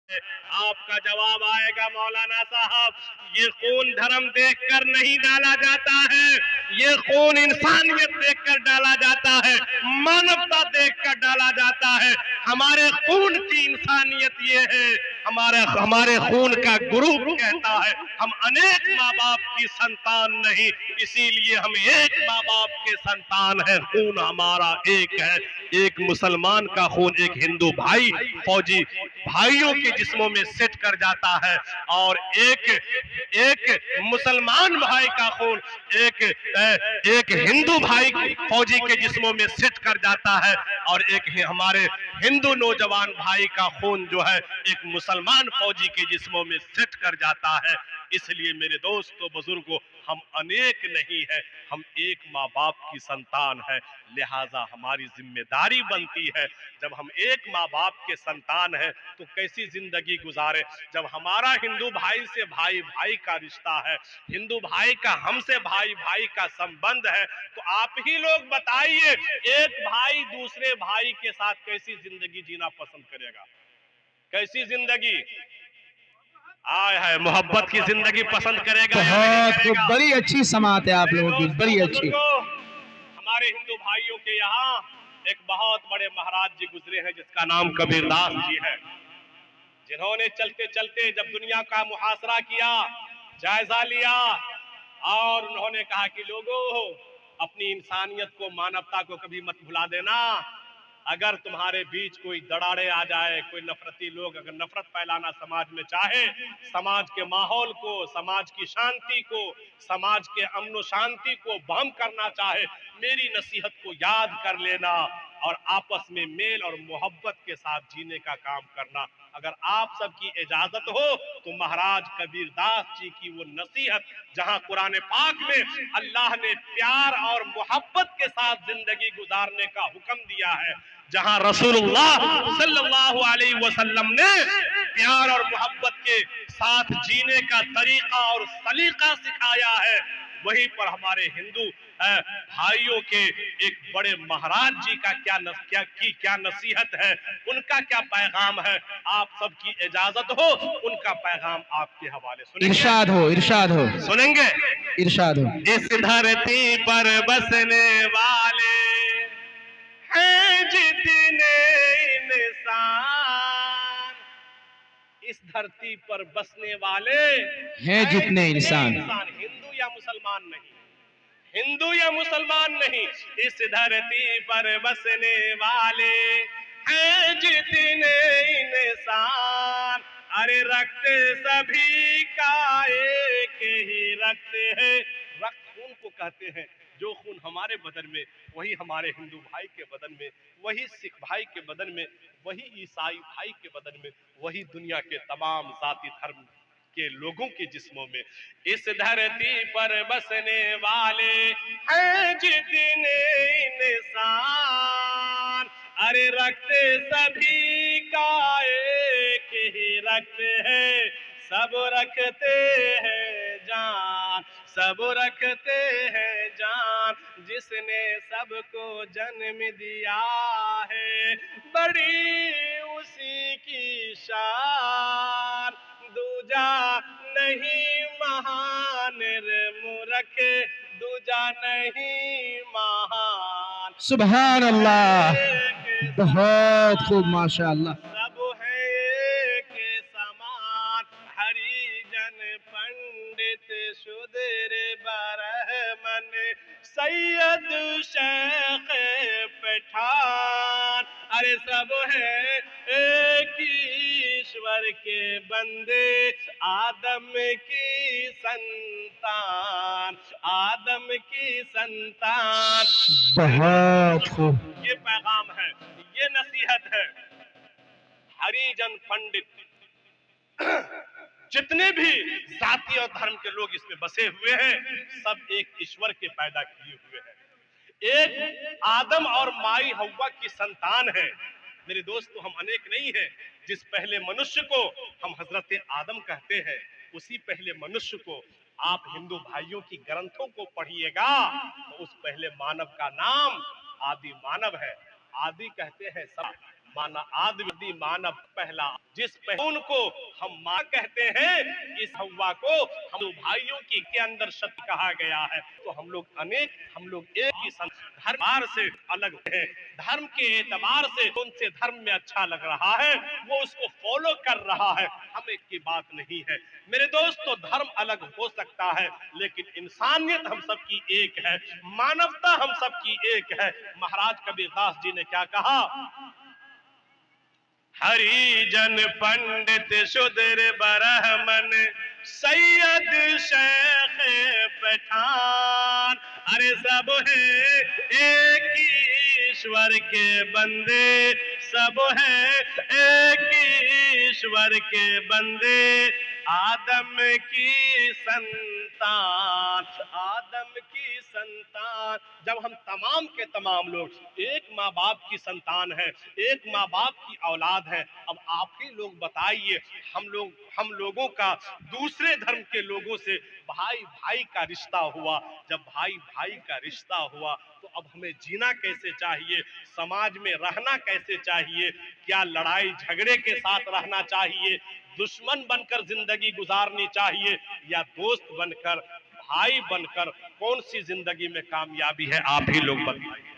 आपका जवाब आएगा मौलाना साहब, ये खून धर्म देखकर नहीं डाला जाता है, ये खून इंसानियत देखकर डाला जाता है, मानवता देखकर डाला जाता है। हमारे खून की इंसानियत ये है, हमारे खून का गुरु कहता है हम अनेक माँ बाप की संतान नहीं, इसीलिए हम एक माँ बाप के संतान है। खून हमारा एक है, एक मुसलमान का खून एक हिंदू भाई फौजी भाइयों के जिस्मों में सेट कर जाता है, और एक मुसलमान भाई का खून एक हिंदू भाई फौजी के जिस्मों में सेट कर जाता है, और एक हमारे हिंदू नौजवान भाई का खून जो है एक मुसलमान फौजी के जिस्मों में सेट कर जाता है। इसलिए मेरे दोस्तों बुजुर्गों, हम अनेक नहीं है, हम एक माँ बाप की संतान है। लिहाजा हमारी जिम्मेदारी बनती है, जब हम एक माँ बाप के संतान है तो कैसी जिंदगी गुजारे। जब हमारा हिंदू भाई से भाई भाई का रिश्ता है, हिंदू भाई का हमसे भाई भाई का संबंध है, तो आप ही लोग बताइए एक भाई दूसरे भाई के साथ कैसी जिंदगी जीना पसंद करेगा? कैसी जिंदगी आय है, मोहब्बत की जिंदगी पसंद करेगा या नहीं बहुत करेगा? बड़ी अच्छी समात है आप लोगों की, बड़ी अच्छी। हमारे हिंदू भाइयों के यहाँ एक बहुत बड़े महाराज जी गुजरे हैं जिसका नाम कबीरदास जी है, जिन्होंने चलते चलते जब दुनिया का मुहासरा किया, जायजा लिया, और उन्होंने कहा कि लोगों, अपनी इंसानियत को, मानवता को कभी मत भुला देना। अगर तुम्हारे बीच कोई दराड़े आ जाए, कोई नफरती लोग अगर नफरत फैलाना समाज में चाहे, समाज के माहौल को, समाज की शांति को, समाज के अमन शांति को भंग करना चाहे, मेरी नसीहत को याद कर लेना और आपस में मेल और मोहब्बत के साथ जीने का काम करना। अगर आप सबकी इजाजत हो तो महाराज कबीरदास जी की वो नसीहत, जहां कुरान पाक में अल्लाह ने प्यार और मोहब्बत के साथ जिंदगी गुजारने का हुक्म दिया है, जहां रसूलुल्लाह सल्लल्लाहु अलैहि वसल्लम ने प्यार और मोहब्बत के साथ जीने का तरीका और सलीका सिखाया है, वहीं पर हमारे हिंदू भाइयों के एक बड़े महाराज जी का क्या नसीहत है, उनका क्या पैगाम है। आप सबकी इजाजत हो, उनका पैगाम आपके हवाले सुनेंगे। इरशाद हो, इरशाद हो, सुनेंगे, इरशाद हो। इस धरती पर बसने वाले हैं जितने इंसान, इस धरती पर बसने वाले हैं जितने इंसान, हिंदू या मुसलमान नहीं, हिंदू या मुसलमान नहीं, इस धरती पर बसने वाले हैं जितने इंसान, अरे रक्त सभी का एक ही रक्त है। रक्त खून को कहते हैं, जो खून हमारे बदन में, वही हमारे हिंदू भाई के बदन में, वही सिख भाई के बदन में, वही ईसाई भाई के बदन में, वही दुनिया के तमाम जाति धर्म के लोगों के जिस्मों में। इस धरती पर बसने वाले हैं जितने इंसान, अरे रक्त सभी का एक ही रक्त है, सब रखते हैं जान, सब रखते हैं जान, जिसने सबको जन्म दिया है, बड़ी उसी की शान, दूजा नहीं महान रे मूरख, दूजा नहीं महान। सुभान अल्लाह, बहुत खूब, माशाअल्लाह। सब है एक समान, हरिजन पंडित शूद्र ब्राह्मण, सैयद शेख पठान, अरे सब है एक ईश्वर के बंदे, आदम की संतान, आदम की संतान। बहुत खूब। ये पैगाम है, ये नसीहत है। हरिजन पंडित, जितने भी जाति और धर्म के लोग इसमें बसे हुए हैं, सब एक ईश्वर के पैदा किए हुए हैं, एक आदम और माई हव्वा की संतान है। मेरे दोस्तों, हम अनेक नहीं है। जिस पहले मनुष्य को हम हजरत आदम कहते हैं, उसी पहले मनुष्य को आप हिंदू भाइयों की ग्रंथों को पढ़िएगा तो उस पहले मानव का नाम आदि मानव है। आदि कहते हैं सब, आदि मानव पहला, जिस खून को हम माँ कहते हैं, इस हव्वा को हम दो भाइयों के अंदर शक्ति कहा गया है। तो हम लोग एक ही धर्म से अलग हैं। धर्म के एतबार से कौन से धर्म में अच्छा लग रहा है वो उसको फॉलो कर रहा है, हम एक की बात नहीं है। मेरे दोस्तों, धर्म अलग हो सकता है लेकिन इंसानियत हम सबकी एक है, मानवता हम सबकी एक है। महाराज कबीरदास जी ने क्या कहा? हरिजन पंडित शूद्र ब्राह्मण सैयद शेख पठान, अरे सब है एक ही ईश्वर के बंदे, सब है एक ही ईश्वर के बंदे, आदम की संतान, आदम की संतान। जब हम तमाम के तमाम लोग एक माँ बाप की संतान है, एक माँ बाप की औलाद है, अब आप ही लोग बताइए, हम लोगों का दूसरे धर्म के लोगों से भाई भाई का रिश्ता हुआ। जब भाई भाई का रिश्ता हुआ तो अब हमें जीना कैसे चाहिए, समाज में रहना कैसे चाहिए, क्या लड़ाई झगड़े के साथ रहना चाहिए, दुश्मन बनकर जिंदगी गुजारनी चाहिए या दोस्त बनकर, भाई बनकर, कौन सी जिंदगी में कामयाबी है, आप ही लोग बताइए।